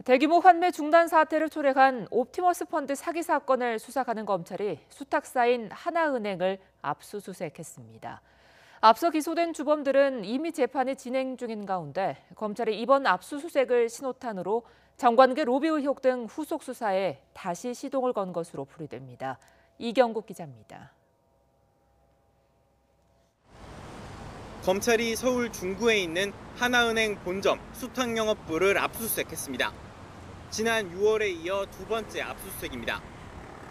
대규모 환매 중단 사태를 초래한 옵티머스 펀드 사기 사건을 수사하는 검찰이 수탁사인 하나은행을 압수수색했습니다. 앞서 기소된 주범들은 이미 재판이 진행 중인 가운데 검찰이 이번 압수수색을 신호탄으로 정관계 로비 의혹 등 후속 수사에 다시 시동을 건 것으로 풀이됩니다. 이경국 기자입니다. 검찰이 서울 중구에 있는 하나은행 본점 수탁영업부를 압수수색했습니다. 지난 6월에 이어 두 번째 압수수색입니다.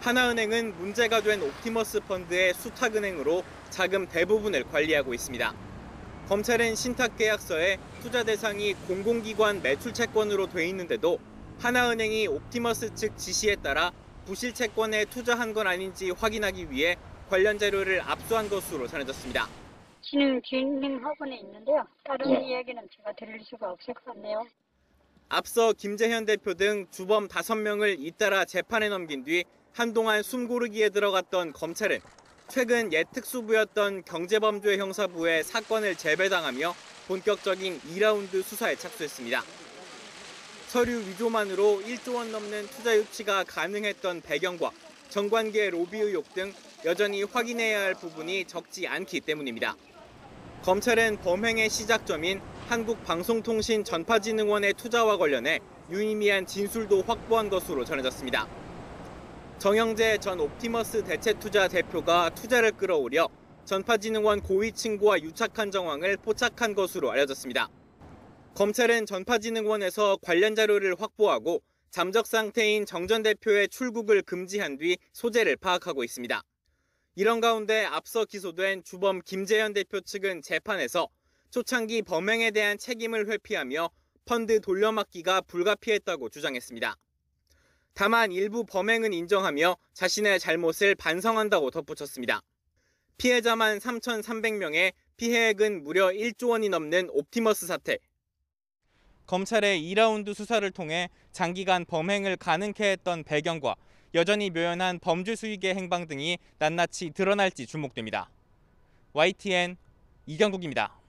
하나은행은 문제가 된 옵티머스 펀드의 수탁은행으로 자금 대부분을 관리하고 있습니다. 검찰은 신탁계약서에 투자 대상이 공공기관 매출채권으로 돼 있는데도 하나은행이 옵티머스 측 지시에 따라 부실채권에 투자한 건 아닌지 확인하기 위해 관련 자료를 압수한 것으로 전해졌습니다. 진행하고는 있는데요. 다른 이야기는 제가 드릴 수가 없을 것 같네요. 앞서 김재현 대표 등 주범 5명을 잇따라 재판에 넘긴 뒤 한동안 숨고르기에 들어갔던 검찰은 최근 예특수부였던 경제범죄 형사부에 사건을 재배당하며 본격적인 2라운드 수사에 착수했습니다. 서류 위조만으로 1조 원 넘는 투자 유치가 가능했던 배경과 정관계 로비 의혹 등 여전히 확인해야 할 부분이 적지 않기 때문입니다. 검찰은 범행의 시작점인 한국방송통신전파진흥원의 투자와 관련해 유의미한 진술도 확보한 것으로 전해졌습니다. 정영재 전 옵티머스 대체투자 대표가 투자를 끌어올려 전파진흥원 고위층과 유착한 정황을 포착한 것으로 알려졌습니다. 검찰은 전파진흥원에서 관련 자료를 확보하고 잠적 상태인 정 전 대표의 출국을 금지한 뒤 소재를 파악하고 있습니다. 이런 가운데 앞서 기소된 주범 김재현 대표 측은 재판에서 초창기 범행에 대한 책임을 회피하며 펀드 돌려막기가 불가피했다고 주장했습니다. 다만 일부 범행은 인정하며 자신의 잘못을 반성한다고 덧붙였습니다. 피해자만 3,300명에 피해액은 무려 1조 원이 넘는 옵티머스 사태. 검찰의 2라운드 수사를 통해 장기간 범행을 가능케 했던 배경과 여전히 묘연한 범죄 수익의 행방 등이 낱낱이 드러날지 주목됩니다. YTN 이경국입니다.